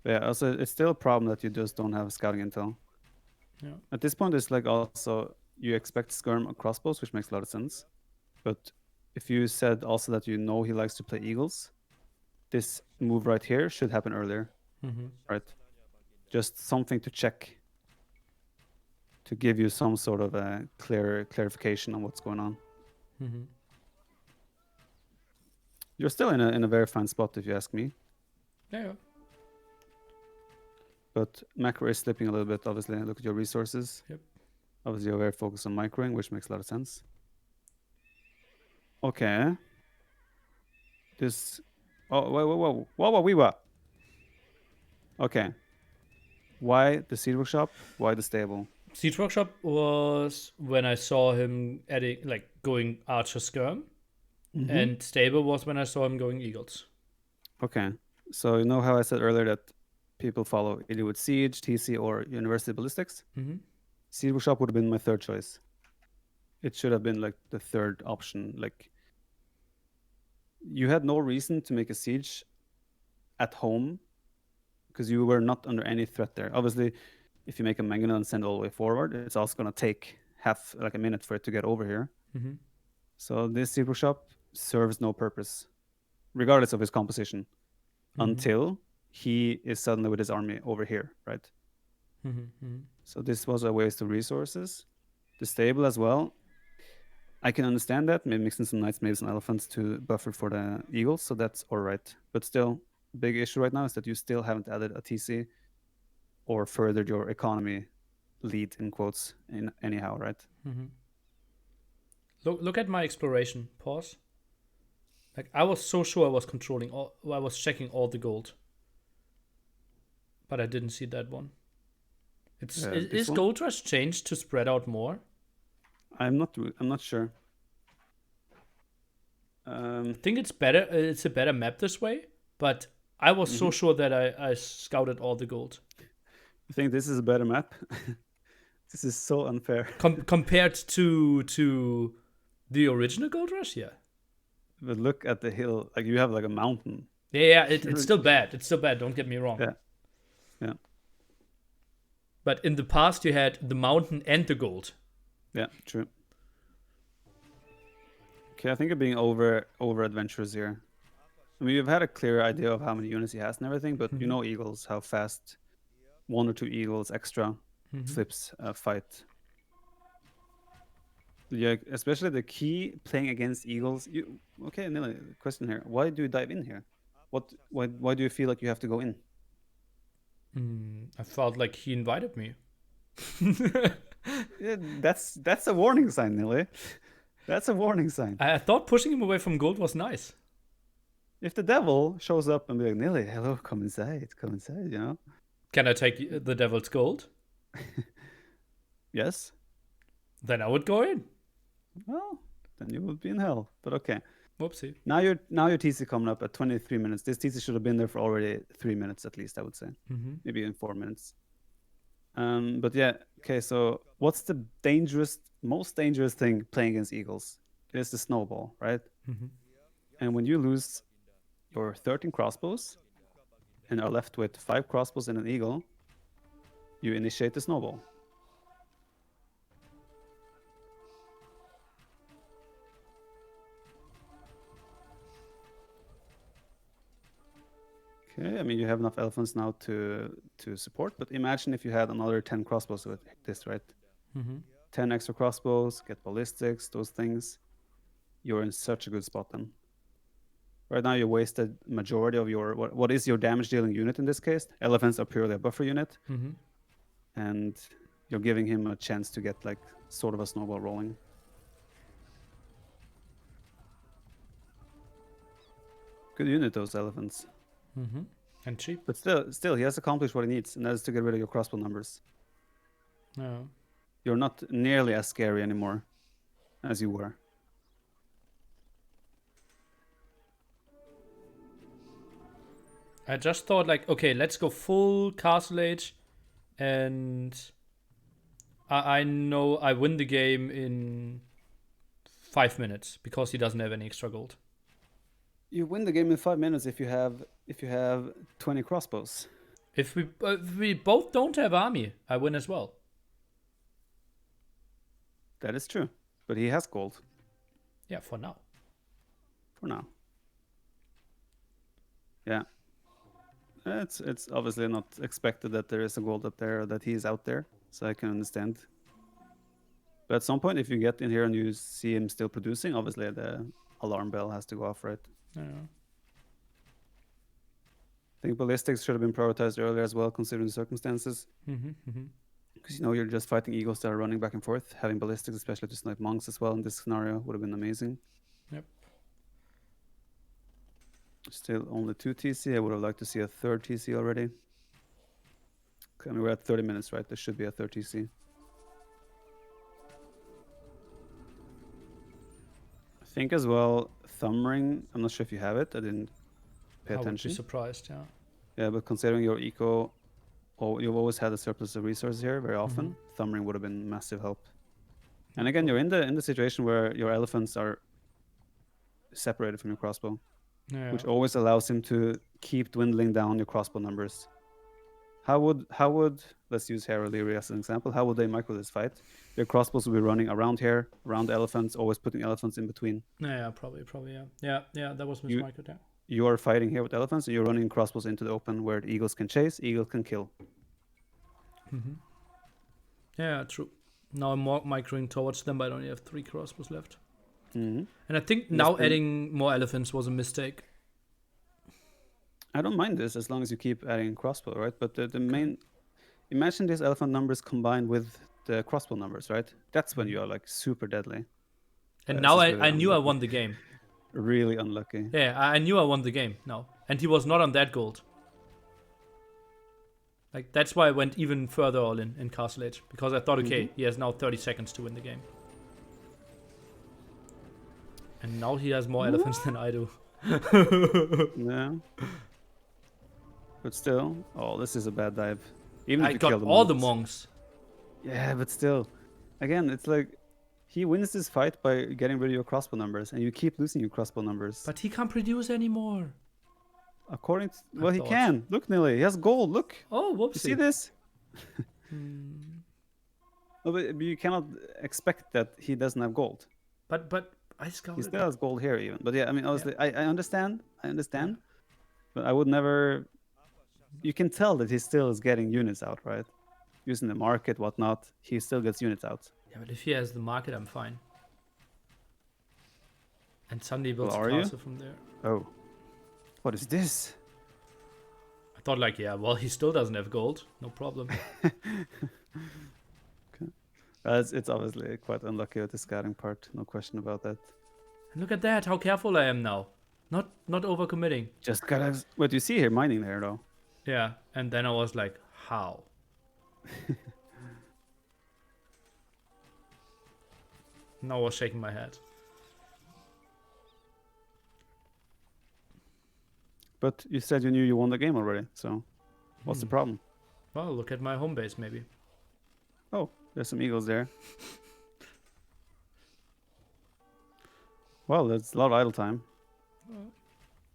But yeah, also it's still a problem that you just don't have scouting intel. Yeah. At this point, it's like also you expect skirm crossbows, which makes a lot of sense. But if you said also that you know he likes to play eagles, this move right here should happen earlier, right? Just something to check to give you some sort of a clarification on what's going on. You're still in a very fine spot, if you ask me. Yeah. But macro is slipping a little bit, obviously. Look at your resources. Yep. Obviously, you're very focused on microing, which makes a lot of sense. Okay. This... Oh, whoa. Okay. Why the seed workshop? Why the stable? Siege Workshop was when I saw him adding, like, going Archer Skirm, and Stable was when I saw him going Eagles. Okay. So you know how I said earlier that people follow either with Siege, TC, or University Ballistics? Seed workshop would have been my third choice. It should have been like the third option. Like, you had no reason to make a siege at home because you were not under any threat there. Obviously, if you make a mangonel and send all the way forward, it's also going to take half, like a minute for it to get over here. So this seed workshop serves no purpose, regardless of his composition, until he is suddenly with his army over here, right? So this was a waste of resources. The stable as well. I can understand that, maybe mixing some knights, maybe some elephants to buffer for the eagles, so that's all right. But still, big issue right now is that you still haven't added a TC or furthered your economy lead, in quotes, in anyhow, right? Look at my exploration. Pause. Like, I was so sure I was controlling all. I was checking all the gold, but I didn't see that one. Is one? Gold Rush changed to spread out more? I'm not sure. I think it's better. It's a better map this way. But I was so sure that I scouted all the gold. You think this is a better map? This is so unfair. Compared to the original Gold Rush, yeah. But look at the hill. Like, you have like a mountain. Yeah, it's still bad. It's still bad. Don't get me wrong. Yeah. But in the past, you had the mountain and the gold. Yeah, true. Okay, I think you're being over adventurous here. I mean, you've had a clear idea of how many units he has and everything, but you know eagles, how fast 1 or 2 eagles extra flips a fight. Yeah, especially the key playing against eagles. Okay, Nili, question here. Why do you dive in here? Why do you feel like you have to go in? I felt like he invited me. Yeah, that's a warning sign, Nili. That's a warning sign. I thought pushing him away from gold was nice. If the devil shows up and be like, Nili, hello, come inside, you know? Can I take the devil's gold? Yes. Then I would go in. Well, then you would be in hell. But okay. Whoopsie. Now your TC coming up at 23 minutes. This TC should have been there for already 3 minutes at least, I would say. Maybe even 4 minutes. But yeah, okay, so what's the most dangerous thing playing against eagles? It is the snowball, right? And when you lose your 13 crossbows and are left with 5 crossbows and an eagle, you initiate the snowball. Okay, I mean, you have enough elephants now to support, but imagine if you had another 10 crossbows with this, right? 10 extra crossbows, get ballistics, those things. You're in such a good spot then. Right now, you wasted majority of your what is your damage dealing unit in this case. Elephants are purely a buffer unit, and you're giving him a chance to get like sort of a snowball rolling. Good unit, those elephants. And cheap. But still, he has accomplished what he needs, and that is to get rid of your crossbow numbers. No. you're not nearly as scary anymore as you were. I just thought like, okay, let's go full Castle Age, and I know I win the game in 5 minutes because he doesn't have any extra gold. You win the game in 5 minutes if you have 20 crossbows. If we both don't have army, I win as well. That is true, but he has gold Yeah, for now. for now. Yeah, it's obviously not expected that there is a gold up there or that he is out there, so I can understand. But at some point, if you get in here and you see him still producing, obviously the alarm bell has to go off, right? Yeah. I think ballistics should have been prioritized earlier as well, considering the circumstances. Because you're just fighting eagles that are running back and forth. Having ballistics, especially to snipe monks as well in this scenario, would have been amazing. Yep. Still only 2 TC. I would have liked to see a third TC already. I mean, we're at 30 minutes, right? There should be a third TC. I think as well, thumb ring. I'm not sure if you have it. I didn't pay I would be attention. surprised, yeah. Yeah, but considering your eco, you've always had a surplus of resources here very often. Thumb ring would have been massive help. And again, you're in the situation where your elephants are separated from your crossbow, Yeah. which always allows him to keep dwindling down your crossbow numbers. How would let's use Hera Leary as an example? How would they micro this fight? Their crossbows will be running around here, around the elephants, always putting elephants in between. Yeah, probably, yeah. Yeah, that was You- mismicroed, yeah. You are fighting here with elephants, and you're running crossbows into the open where the eagles can chase, eagles can kill. Yeah, true. Now I'm more microing towards them, but I only have 3 crossbows left. Mm-hmm. And I think Yes, now and- adding more elephants was a mistake. I don't mind this as long as you keep adding crossbow, right? But the main, imagine these elephant numbers combined with the crossbow numbers, right? That's when you are like super deadly. And This now is I really knew I unlucky. won the game. Really unlucky. Yeah, I knew I won the game now. And he was not on that gold. Like, that's why I went even further all in Castle Age. Because I thought, okay, he has now 30 seconds to win the game. And now he has more elephants than I do. Yeah. But still, oh, this is a bad dive. Even if I you got kill the all the monks. monks. Yeah, but still, again, it's like he wins this fight by getting rid of your crossbow numbers, and you keep losing your crossbow numbers. But he can't produce anymore. According to, well, he thought. can. Look, Nilly, he has gold. Look, Oh, whoopsie. you see this? No, but you cannot expect that he doesn't have gold. But I He scouted. still has gold here, even. But yeah, I mean, honestly, I understand. But I would never. You can tell that he still is getting units out, right? Using the market, whatnot, he still gets units out. Yeah, but if he has the market, I'm fine. And suddenly builds Well, a are you? castle from there. Oh, what is this? I thought, like, yeah, well, he still doesn't have gold. No problem. It's obviously quite unlucky with the scouting part, no question about that. And look at that, how careful I am now. Not overcommitting. Just gotta. What you see here, mining there though. Yeah, and then I was like, how? Now I was shaking my head. But you said you knew you won the game already, so what's the problem? Well, look at my home base, maybe. Oh, there's some eagles there. Well, that's a lot of idle time.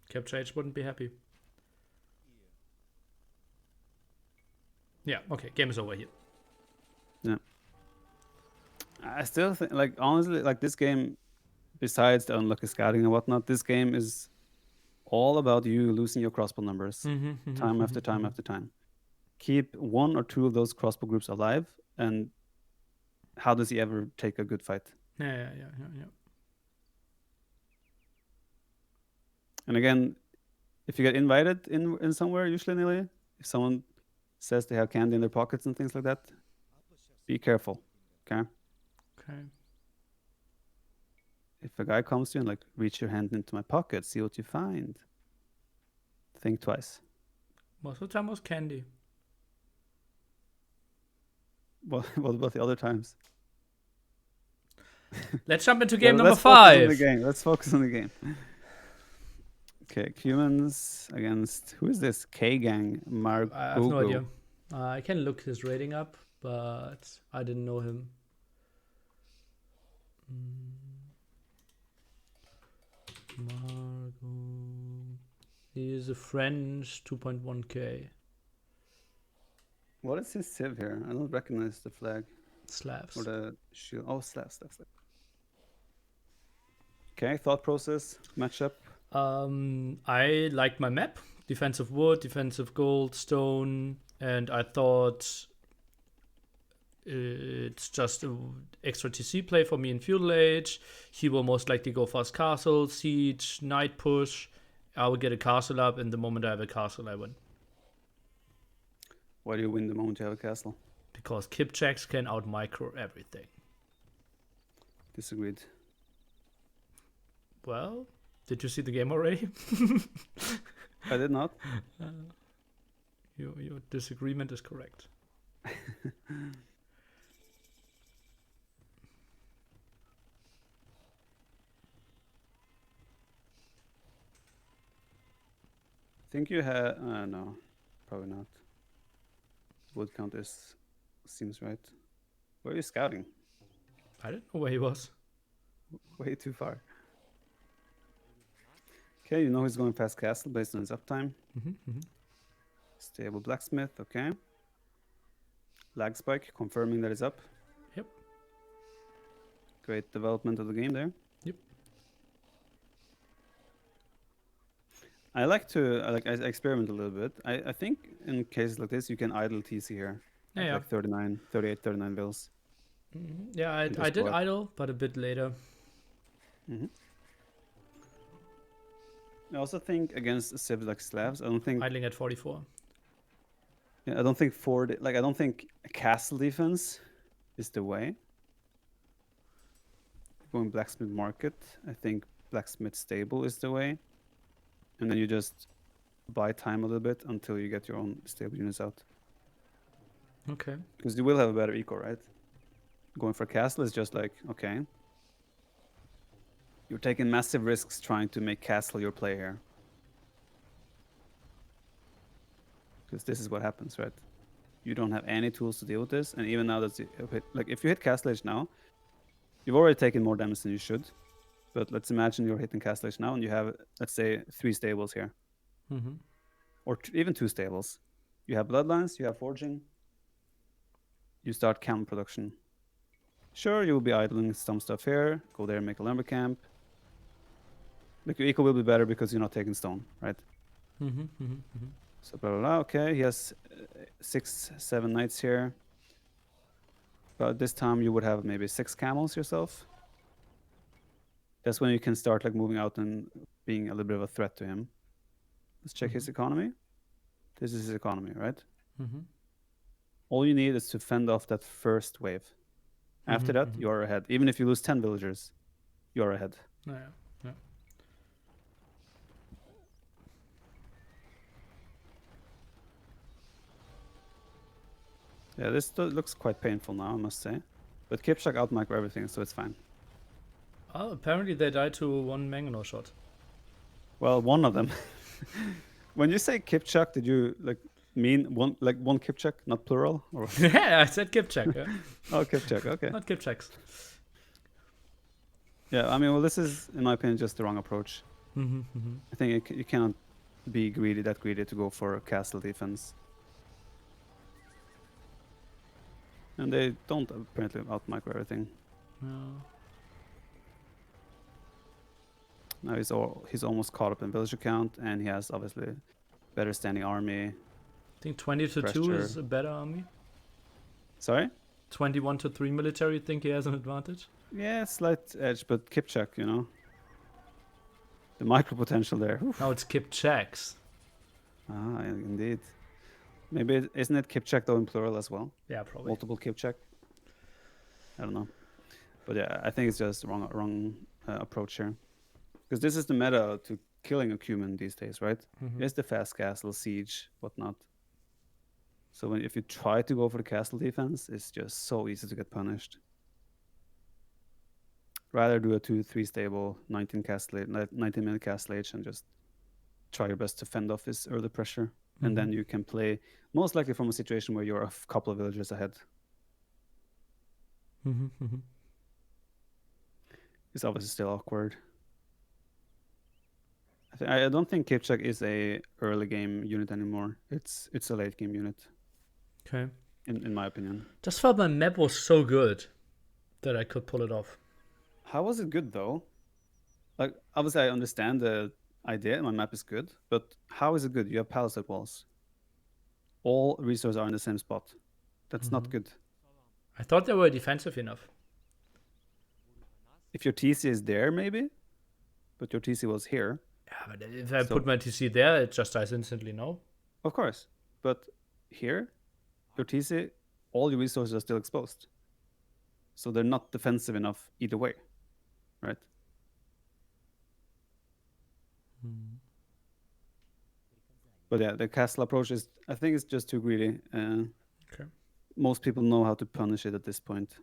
Capture H wouldn't be happy. Yeah, okay, game is over here. I still think, like, honestly, like this game, besides the unlucky scouting and whatnot, this game is all about you losing your crossbow numbers time after time after time. Keep 1 or 2 of those crossbow groups alive, and how does he ever take a good fight? Yeah. And again, if you get invited in somewhere, usually, Nearly, if someone says they have candy in their pockets and things like that, be careful, okay? Okay. If a guy comes to you and like, reach your hand into my pocket, see what you find. Think twice. Most of the time was candy. What about the other times? Let's jump into game number Let's focus on the 5. game. Let's focus on the game. Okay, humans against who is this? K Gang I have no idea. Margogo. I can look his rating up, but I didn't know him. Margot. He is a French 2.1k. What is his civ here? I don't recognize the flag Slavs. or the shield. Oh, Slavs. Okay, thought process, matchup. I liked my map. Defensive wood, defensive gold, stone, and I thought it's just an extra TC play for me in feudal age. He will most likely go fast castle, siege, knight push. I will get a castle up, and the moment I have a castle, I win. Why do you win the moment you have a castle? Because Kipchaks can out micro everything. Disagreed. Well, did you see the game already? I did not. Your disagreement is correct. I think you had. No, probably not. Wood count seems right. Where are you scouting? I didn't know where he was. Way too far. Okay, you know he's going past castle based on his uptime. Stable blacksmith, okay. Lag spike, confirming that it's up. Yep. Great development of the game there. Yep. I experiment a little bit. I think in cases like this, you can idle TC here. Yeah. Like 38, 39 bills. Yeah, I did idle, but a bit later. I also think against civs like Slavs, I don't think Idling at 44. I don't think I don't think castle defense is the way. Going blacksmith market, I think blacksmith stable is the way. And then you just buy time a little bit until you get your own stable units out. Okay. Because you will have a better eco, right? Going for castle is just like, okay. You're taking massive risks trying to make castle your play here. Because this is what happens, right? You don't have any tools to deal with this, and even now that's like if you hit castle age now, you've already taken more damage than you should. But let's imagine you're hitting castle age now, and you have, let's say, 3 stables here, or even 2 stables. You have bloodlines, you have forging. You start camp production. Sure, you will be idling some stuff here. Go there and make a lumber camp. Like your eco will be better because you're not taking stone, right? So blah blah blah. Okay, he has 6, 7 knights here. But this time you would have maybe 6 camels yourself. That's when you can start like moving out and being a little bit of a threat to him. Let's check his economy. This is his economy, right? All you need is to fend off that first wave. After that, you're ahead. Even if you lose 10 villagers, you're ahead. Yeah. Yeah, this looks quite painful now, I must say. But Kipchak outmicro everything, so it's fine. Oh, apparently they died to one Mangonel shot. Well, one of them. When you say Kipchak, did you mean one Kipchak, not plural? Or Yeah, I said Kipchak. Yeah. oh, Kipchak, okay. Not Kipchaks. Yeah, I mean, well, this is, in my opinion, just the wrong approach. I think you cannot be that greedy to go for castle defense. And they don't apparently outmicro everything. No. Now he's almost caught up in villager count, and he has obviously better standing army. I think 20 to 2 is a better army. Sorry? 21 to 3 military, think he has an advantage? Yeah, slight edge, but Kipchak, you know. The micro potential there. Oof. Now it's Kipchaks. Ah, indeed. Maybe isn't it Kipchak though in plural as well? Yeah, probably. Multiple Kipchak. I don't know, but yeah, I think it's just wrong approach here, because this is the meta to killing a human these days, right? It's the fast castle, siege, whatnot. So if you try to go for the castle defense, it's just so easy to get punished. Rather do a 2-3 stable 19 minute castle age and just try your best to fend off his early pressure. And then you can play most likely from a situation where you're a couple of villagers ahead. It's obviously still awkward. I don't think Kipchak is a early game unit anymore. It's a late game unit. Okay. In my opinion. Just felt my map was so good that I could pull it off. How was it good though? Like obviously I understand the idea, my map is good, but how is it good? You have palisade walls. All resources are in the same spot. That's not good. I thought they were defensive enough. If your TC is there, maybe, but your TC was here. Yeah, but if I put my TC there, it just dies instantly, no? Of course. But here, your TC, all your resources are still exposed. So they're not defensive enough either way, right? But yeah, the castle approach is, I think it's just too greedy. Okay. Most people know how to punish it at this point.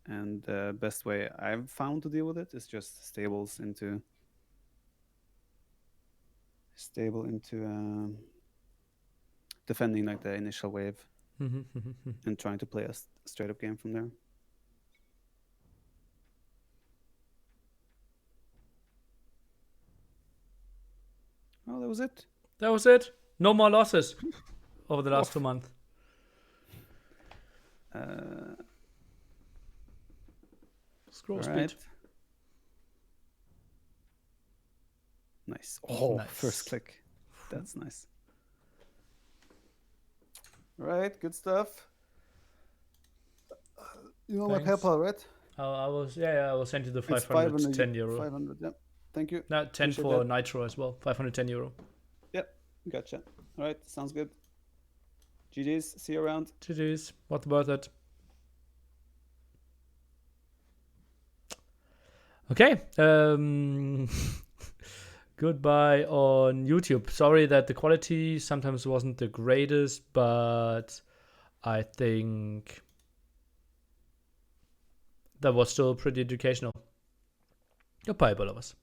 And the best way I've found to deal with it is just stable into defending like the initial wave and trying to play a straight up game from there. Oh, that was it. That was it. No more losses over the last 2 months. Scroll speed. Nice. Oh, nice. First click. That's nice. Right, good stuff. You know my PayPal, right? I will send you the 510 euro. 500, yeah. Thank you. No, 10 Appreciate for that. Nitro as well. 510 euro. Yep, gotcha. All right, sounds good. GG's, see you around. GG's, what about it? Okay. Goodbye on YouTube. Sorry that the quality sometimes wasn't the greatest, but I think that was still pretty educational. Goodbye, all of us.